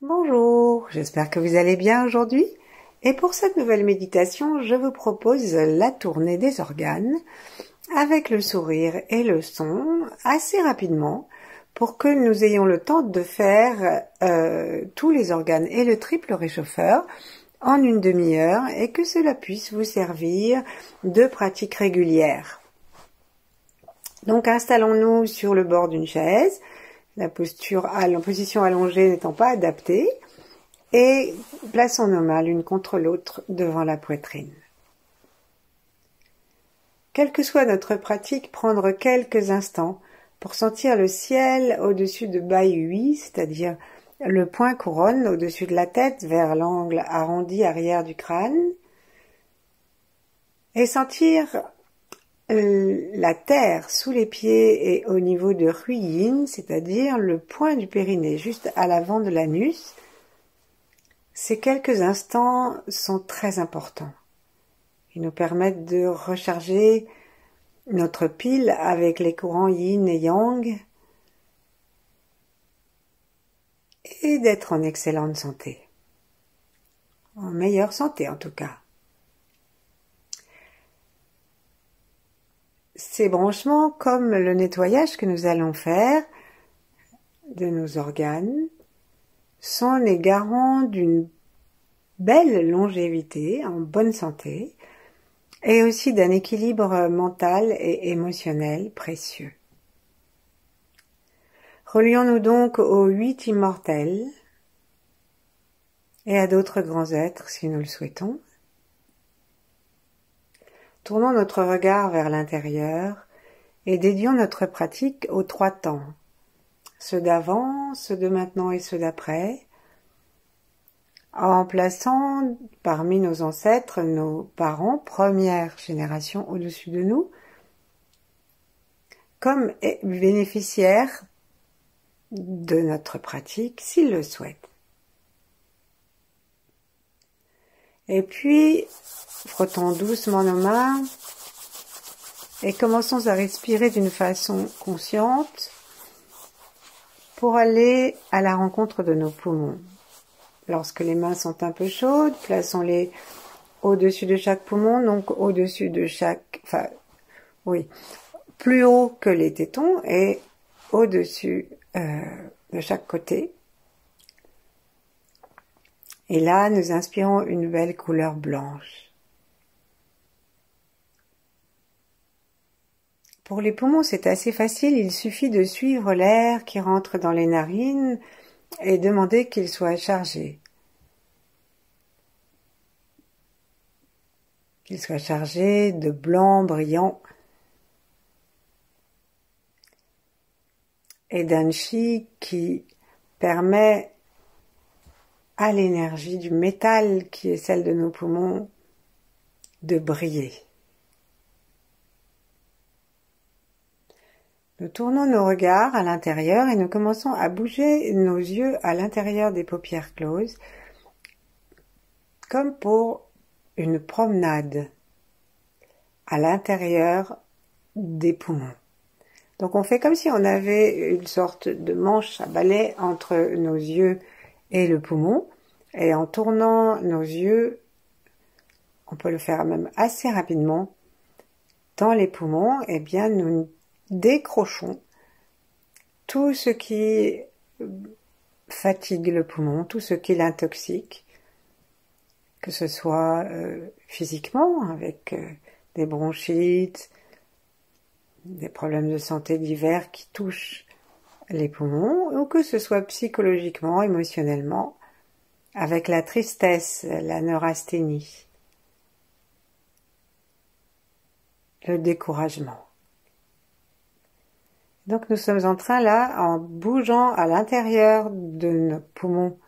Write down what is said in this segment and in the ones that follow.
Bonjour, j'espère que vous allez bien aujourd'hui. Et pour cette nouvelle méditation, je vous propose la tournée des organes avec le sourire et le son assez rapidement pour que nous ayons le temps de faire tous les organes et le triple réchauffeur en une demi-heure et que cela puisse vous servir de pratique régulière. Donc installons-nous sur le bord d'une chaise, la position allongée n'étant pas adaptée, et plaçons nos mains l'une contre l'autre devant la poitrine. Quelle que soit notre pratique, prendre quelques instants pour sentir le ciel au-dessus de Baiyui, c'est-à-dire le point couronne au-dessus de la tête vers l'angle arrondi arrière du crâne, et sentir la terre sous les pieds et au niveau de Huiyin, c'est-à-dire le point du périnée juste à l'avant de l'anus. Ces quelques instants sont très importants. Ils nous permettent de recharger notre pile avec les courants yin et yang et d'être en excellente santé. En meilleure santé en tout cas. Ces branchements, comme le nettoyage que nous allons faire de nos organes, sont les garants d'une belle longévité, en bonne santé, et aussi d'un équilibre mental et émotionnel précieux. Relions-nous donc aux 8 immortels et à d'autres grands êtres si nous le souhaitons. Tournons notre regard vers l'intérieur et dédions notre pratique aux 3 temps, ceux d'avant, ceux de maintenant et ceux d'après, en plaçant parmi nos ancêtres, nos parents, première génération au-dessus de nous, comme bénéficiaires de notre pratique s'ils le souhaitent. Et puis, frottons doucement nos mains et commençons à respirer d'une façon consciente pour aller à la rencontre de nos poumons. Lorsque les mains sont un peu chaudes, plaçons-les au-dessus de chaque poumon, donc au-dessus de plus haut que les tétons et au-dessus de chaque côté. Et là, nous inspirons une belle couleur blanche. Pour les poumons, c'est assez facile, il suffit de suivre l'air qui rentre dans les narines et demander qu'il soit chargé. Qu'il soit chargé de blanc brillant et d'un chi qui permet à l'énergie du métal qui est celle de nos poumons de briller. Nous tournons nos regards à l'intérieur et nous commençons à bouger nos yeux à l'intérieur des paupières closes, comme pour une promenade à l'intérieur des poumons. Donc on fait comme si on avait une sorte de manche à balai entre nos yeux et le poumon, et en tournant nos yeux, on peut le faire même assez rapidement, dans les poumons, eh bien nous décrochons tout ce qui fatigue le poumon, tout ce qui l'intoxique, que ce soit physiquement, avec des bronchites, des problèmes de santé divers qui touchent les poumons, ou que ce soit psychologiquement, émotionnellement, avec la tristesse, la neurasthénie, le découragement. Donc nous sommes en train là, en bougeant à l'intérieur de nos poumons,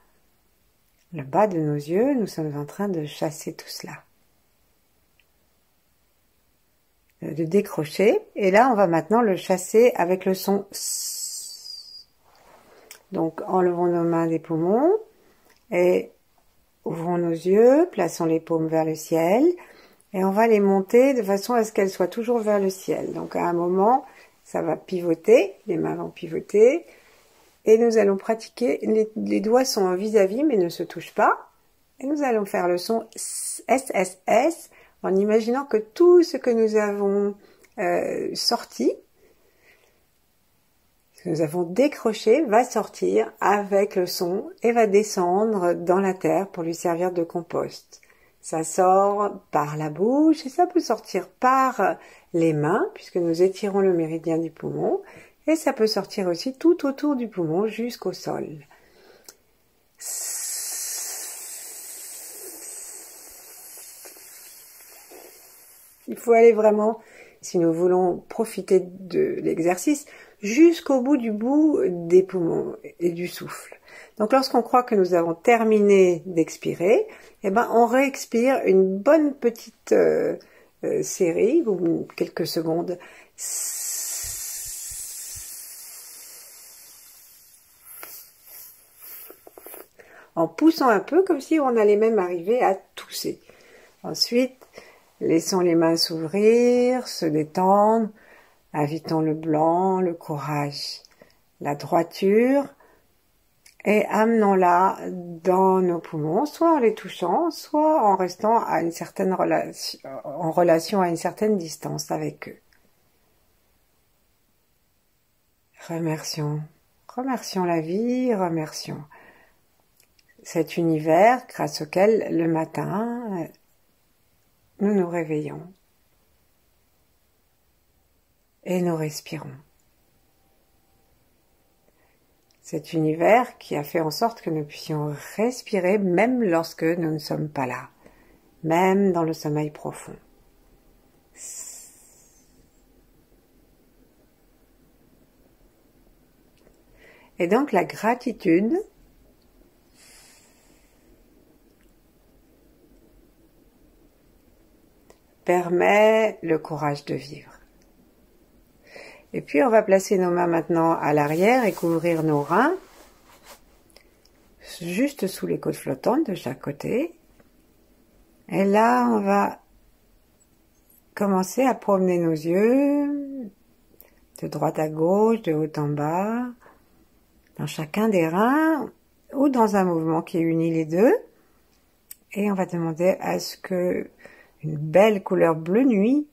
le bas de nos yeux, nous sommes en train de chasser tout cela. De décrocher, et là on va maintenant le chasser avec le son S. Donc enlevons nos mains des poumons et ouvrons nos yeux, plaçons les paumes vers le ciel et on va les monter de façon à ce qu'elles soient toujours vers le ciel. Donc à un moment ça va pivoter, les mains vont pivoter Et nous allons pratiquer, les doigts sont vis-à-vis mais ne se touchent pas. Et nous allons faire le son SSS en imaginant que tout ce que nous avons sorti, ce que nous avons décroché, va sortir avec le son et va descendre dans la terre pour lui servir de compost. Ça sort par la bouche et ça peut sortir par les mains puisque nous étirons le méridien du poumon et ça peut sortir aussi tout autour du poumon jusqu'au sol. Il faut aller vraiment, si nous voulons profiter de l'exercice, jusqu'au bout des poumons et du souffle. Donc lorsqu'on croit que nous avons terminé d'expirer, eh ben on réexpire une bonne petite série ou quelques secondes. En poussant un peu comme si on allait même arriver à tousser. Ensuite, laissons les mains s'ouvrir, se détendre, invitons le blanc, le courage, la droiture et amenons-la dans nos poumons, soit en les touchant, soit en restant à une certaine relation à une certaine distance avec eux. Remercions la vie, remercions cet univers grâce auquel le matin nous nous réveillons et nous respirons. Cet univers qui a fait en sorte que nous puissions respirer même lorsque nous ne sommes pas là, même dans le sommeil profond. Et donc la gratitude permet le courage de vivre. Et puis on va placer nos mains maintenant à l'arrière et couvrir nos reins, juste sous les côtes flottantes de chaque côté. Et là, on va commencer à promener nos yeux de droite à gauche, de haut en bas, dans chacun des reins ou dans un mouvement qui unit les deux. Et on va demander à ce que une belle couleur bleu nuit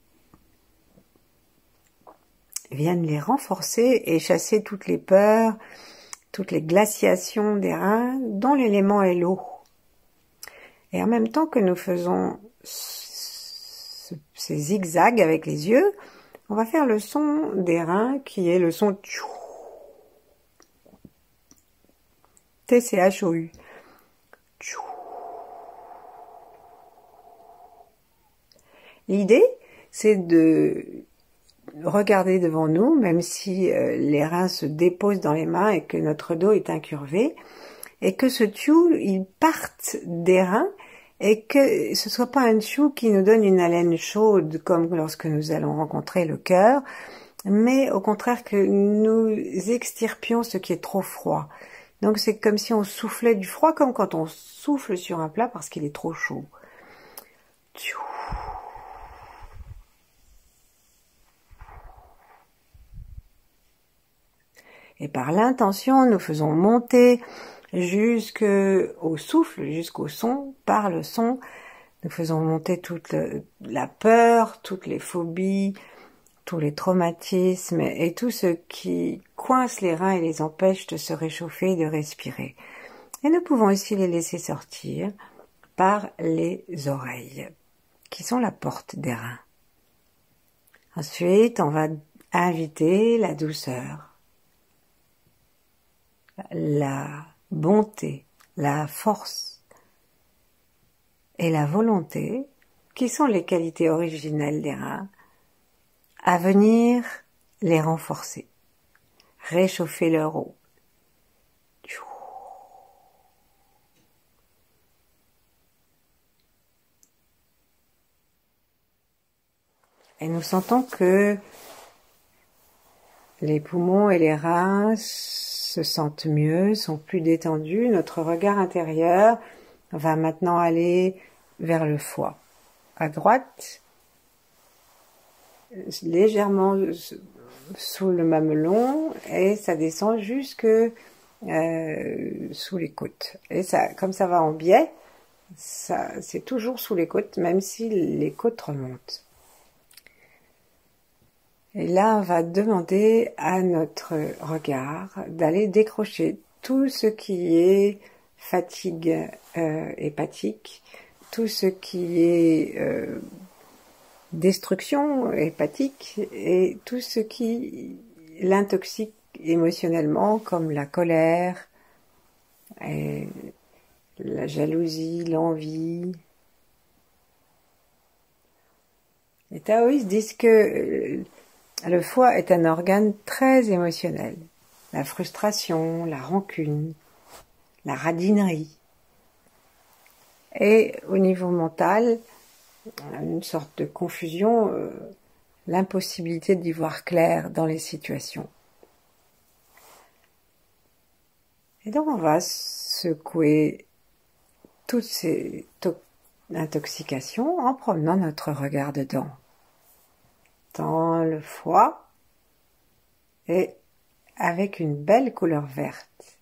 vienne les renforcer et chasser toutes les peurs, toutes les glaciations des reins dont l'élément est l'eau. Et en même temps que nous faisons ces zigzags avec les yeux, on va faire le son des reins qui est le son TCHOU. L'idée, c'est de regarder devant nous, même si les reins se déposent dans les mains et que notre dos est incurvé, et que ce tchou, il parte des reins, et que ce soit pas un tchou qui nous donne une haleine chaude, comme lorsque nous allons rencontrer le cœur, mais au contraire que nous extirpions ce qui est trop froid. Donc c'est comme si on soufflait du froid, comme quand on souffle sur un plat parce qu'il est trop chaud. Tchou. Et par l'intention, nous faisons monter jusqu'au souffle, jusqu'au son, par le son. Nous faisons monter toute la peur, toutes les phobies, tous les traumatismes et tout ce qui coince les reins et les empêche de se réchauffer et de respirer. Et nous pouvons aussi les laisser sortir par les oreilles, qui sont la porte des reins. Ensuite, on va inviter la douceur, la bonté, la force et la volonté, qui sont les qualités originelles des reins, à venir les renforcer, réchauffer leur eau. Et nous sentons que les poumons et les reins se sentent mieux, sont plus détendus. Notre regard intérieur va maintenant aller vers le foie. À droite, légèrement sous le mamelon, et ça descend jusque sous les côtes. Et ça, comme ça va en biais, c'est toujours sous les côtes, même si les côtes remontent. Et là, on va demander à notre regard d'aller décrocher tout ce qui est fatigue hépatique, tout ce qui est destruction hépatique et tout ce qui l'intoxique émotionnellement, comme la colère, et la jalousie, l'envie. Les taoïstes disent que le foie est un organe très émotionnel. La frustration, la rancune, la radinerie. Et au niveau mental, une sorte de confusion, l'impossibilité d'y voir clair dans les situations. Et donc on va secouer toutes ces intoxications en promenant notre regard dedans. Dans le foie et avec une belle couleur verte.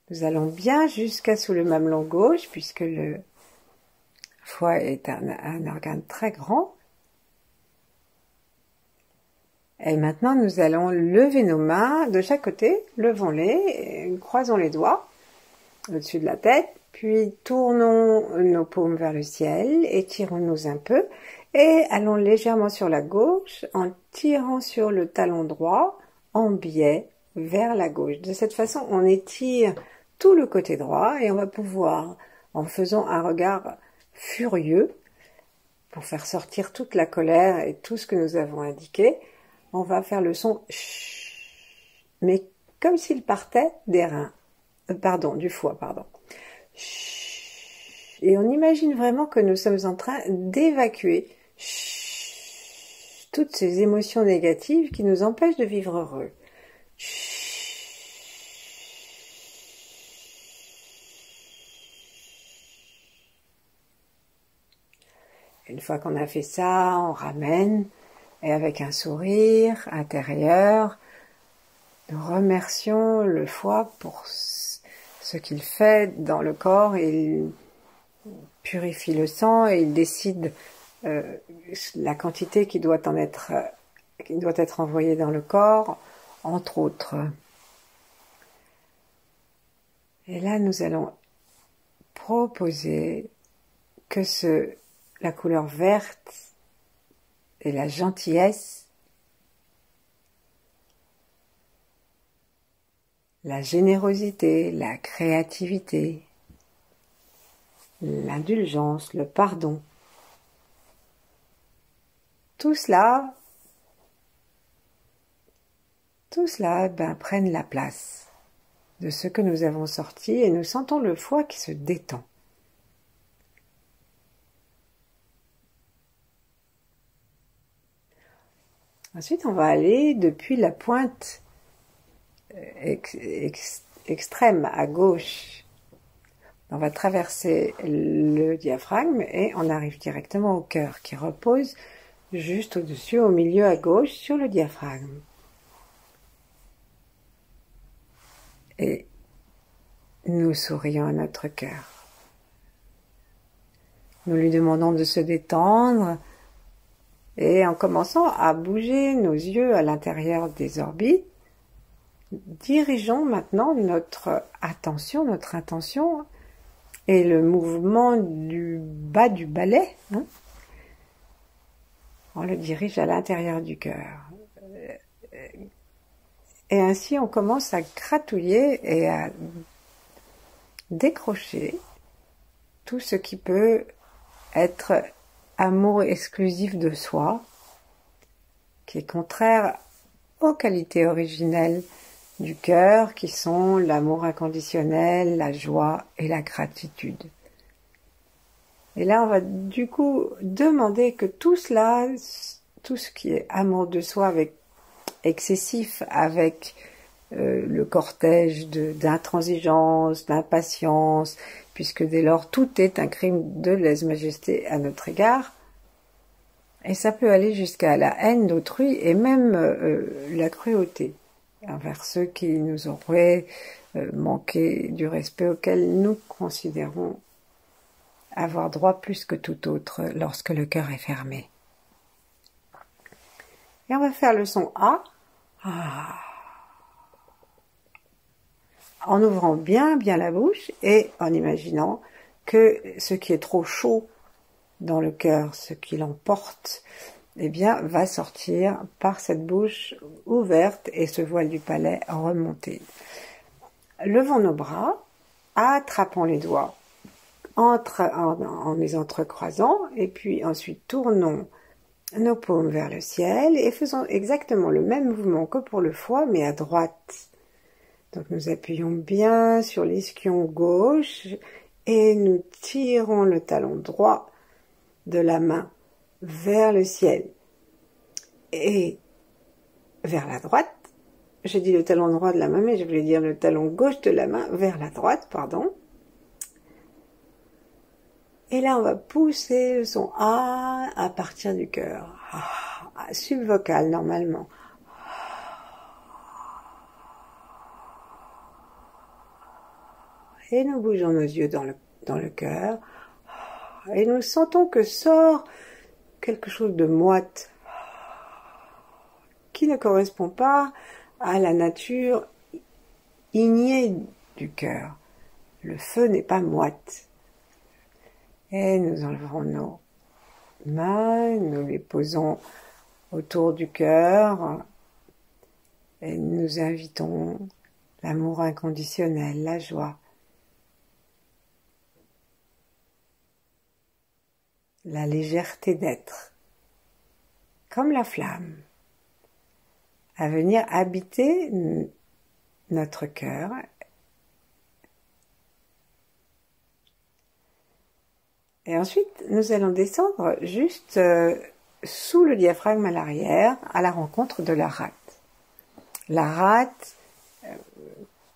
Nous allons bien jusqu'à sous le mamelon gauche puisque le foie est un organe très grand. Et maintenant nous allons lever nos mains de chaque côté, levons-les, croisons les doigts au-dessus de la tête. Puis tournons nos paumes vers le ciel, étirons-nous un peu et allons légèrement sur la gauche en tirant sur le talon droit en biais vers la gauche. De cette façon, on étire tout le côté droit et on va pouvoir, en faisant un regard furieux, pour faire sortir toute la colère et tout ce que nous avons indiqué, on va faire le son ch, mais comme s'il partait des reins, du foie, pardon. Et on imagine vraiment que nous sommes en train d'évacuer toutes ces émotions négatives qui nous empêchent de vivre heureux. Une fois qu'on a fait ça, on ramène et avec un sourire intérieur, nous remercions le foie pour ce qu'il fait dans le corps. Il purifie le sang et il décide la quantité qui doit être envoyée dans le corps, entre autres. Et là, nous allons proposer que la couleur verte et la gentillesse, la générosité, la créativité, l'indulgence, le pardon. Tout cela prennent la place de ce que nous avons sorti et nous sentons le foie qui se détend. Ensuite, on va aller depuis la pointe extrême à gauche. On va traverser le diaphragme et on arrive directement au cœur qui repose juste au-dessus, au milieu à gauche, sur le diaphragme. Et nous sourions à notre cœur. Nous lui demandons de se détendre et en commençant à bouger nos yeux à l'intérieur des orbites, dirigeons maintenant notre intention et le mouvement du bas du balai, on le dirige à l'intérieur du cœur. Et ainsi on commence à gratouiller et à décrocher tout ce qui peut être amour exclusif de soi, qui est contraire aux qualités originelles du cœur, qui sont l'amour inconditionnel, la joie et la gratitude. Et là, on va du coup demander que tout cela, tout ce qui est amour de soi avec excessif, avec le cortège d'intransigeance, d'impatience, puisque dès lors tout est un crime de lèse-majesté à notre égard, Et ça peut aller jusqu'à la haine d'autrui et même la cruauté envers ceux qui nous auraient manqué du respect auquel nous considérons avoir droit plus que tout autre lorsque le cœur est fermé. Et on va faire le son A. En ouvrant bien la bouche et en imaginant que ce qui est trop chaud dans le cœur, ce qui l'emporte, eh bien, va sortir par cette bouche ouverte et ce voile du palais remonté. Levons nos bras, attrapons les doigts en les entrecroisant et puis ensuite tournons nos paumes vers le ciel et faisons exactement le même mouvement que pour le foie mais à droite. Donc nous appuyons bien sur l'ischion gauche et nous tirons le talon droit de la main vers le ciel et vers la droite. J'ai dit le talon droit de la main, mais je voulais dire le talon gauche de la main vers la droite, pardon. Et là, on va pousser le son A à partir du cœur. Subvocal, normalement. Et nous bougeons nos yeux dans le cœur. Et nous sentons que sort quelque chose de moite qui ne correspond pas à la nature ignée du cœur. Le feu n'est pas moite. Et nous enlèverons nos mains, nous les posons autour du cœur et nous invitons l'amour inconditionnel, la joie, la légèreté d'être, comme la flamme, à venir habiter notre cœur. Et ensuite, nous allons descendre juste sous le diaphragme à l'arrière, à la rencontre de la rate. La rate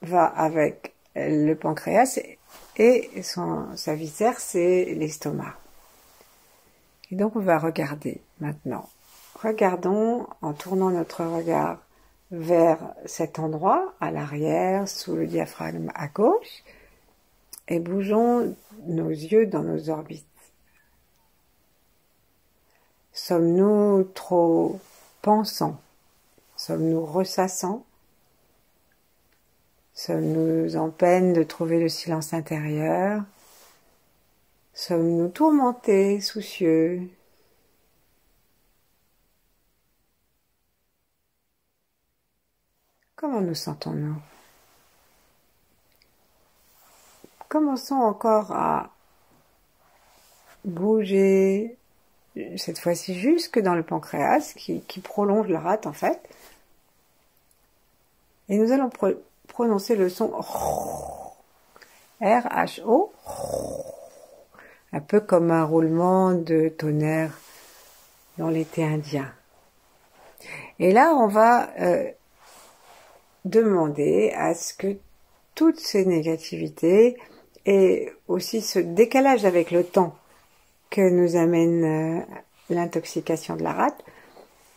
va avec le pancréas et sa viscère, c'est l'estomac. Et donc, on va regarder maintenant. Regardons en tournant notre regard vers cet endroit, à l'arrière, sous le diaphragme à gauche, et bougeons nos yeux dans nos orbites. Sommes-nous trop pensants? Sommes-nous ressassants? Sommes-nous en peine de trouver le silence intérieur? Sommes-nous tourmentés, soucieux? Comment nous sentons-nous? Commençons encore à bouger, cette fois-ci jusque dans le pancréas, qui prolonge la rate en fait. Et nous allons prononcer le son R-H-O, un peu comme un roulement de tonnerre dans l'été indien. Et là, on va demander à ce que toutes ces négativités et aussi ce décalage avec le temps que nous amène l'intoxication de la rate.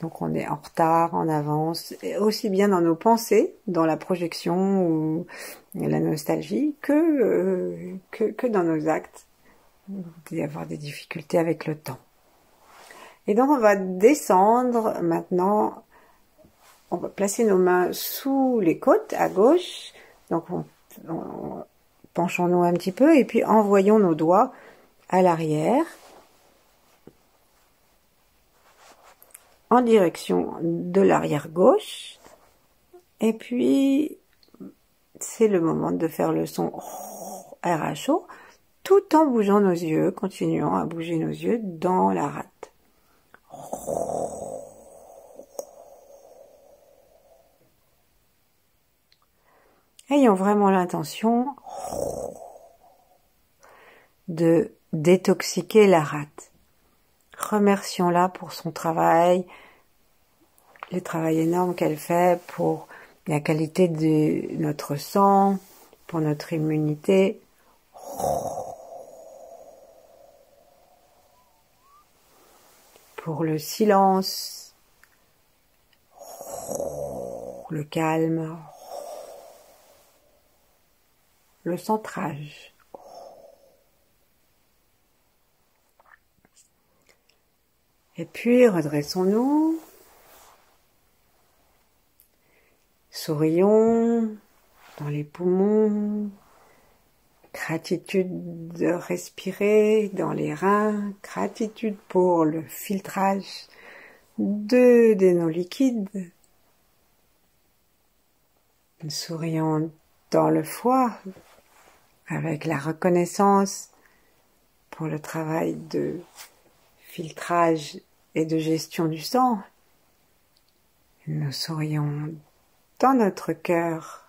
Donc on est en retard, en avance, et aussi bien dans nos pensées, dans la projection ou la nostalgie, que dans nos actes. Il peut y avoir des difficultés avec le temps. Et donc on va descendre maintenant, on va placer nos mains sous les côtes à gauche, donc penchons-nous un petit peu et puis envoyons nos doigts à l'arrière en direction de l'arrière gauche et puis c'est le moment de faire le son RHO tout en bougeant nos yeux, continuons à bouger nos yeux dans la rate. Ayons vraiment l'intention de détoxiquer la rate. Remercions-la pour son travail, le travail énorme qu'elle fait pour la qualité de notre sang, pour notre immunité. pour le silence, le calme, le centrage. Et puis redressons-nous, sourions dans les poumons, gratitude de respirer dans les reins, gratitude pour le filtrage de nos liquides. Sourions dans le foie avec la reconnaissance pour le travail de filtrage et de gestion du sang. Nous sourions dans notre cœur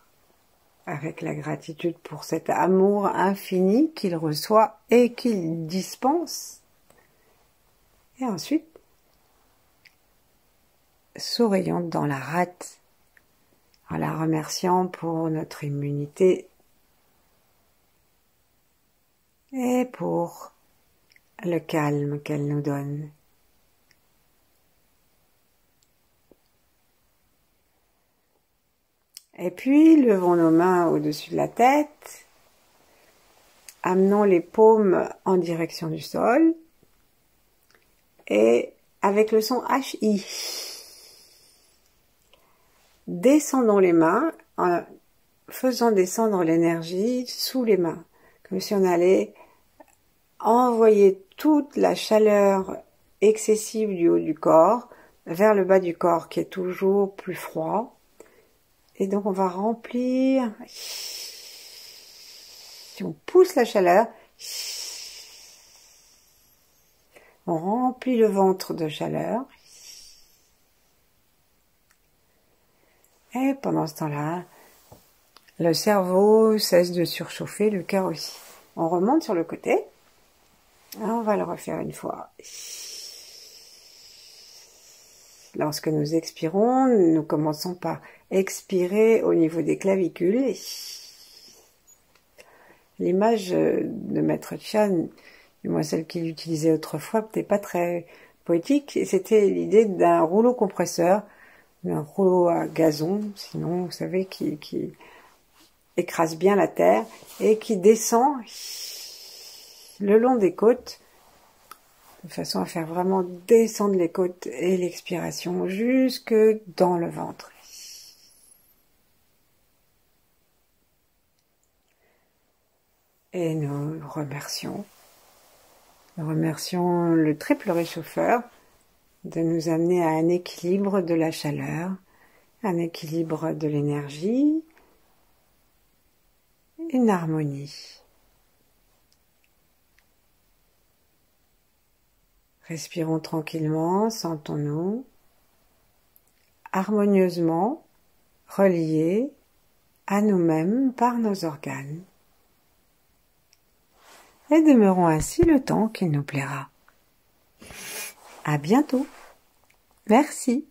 avec la gratitude pour cet amour infini qu'il reçoit et qu'il dispense. Et ensuite, sourions dans la rate en la remerciant pour notre immunité et pour le calme qu'elle nous donne. Et puis, levons nos mains au-dessus de la tête, amenons les paumes en direction du sol, et avec le son HI, descendons les mains en faisant descendre l'énergie sous les mains, comme si on allait envoyer toute la chaleur excessive du haut du corps vers le bas du corps qui est toujours plus froid. Et donc on va remplir, on pousse la chaleur, on remplit le ventre de chaleur. Et pendant ce temps-là, le cerveau cesse de surchauffer, le cœur aussi. On remonte sur le côté. On va le refaire une fois. Lorsque nous expirons, nous commençons par expirer au niveau des clavicules. L'image de Maître Chan, du moins celle qu'il utilisait autrefois, n'était pas très poétique. C'était l'idée d'un rouleau compresseur, d'un rouleau à gazon, sinon, vous savez, qui écrase bien la terre et qui descend le long des côtes, de façon à faire vraiment descendre les côtes et l'expiration jusque dans le ventre. Et nous remercions le triple réchauffeur de nous amener à un équilibre de la chaleur, un équilibre de l'énergie, une harmonie. Respirons tranquillement, sentons-nous harmonieusement reliés à nous-mêmes par nos organes. Et demeurons ainsi le temps qu'il nous plaira. À bientôt. Merci.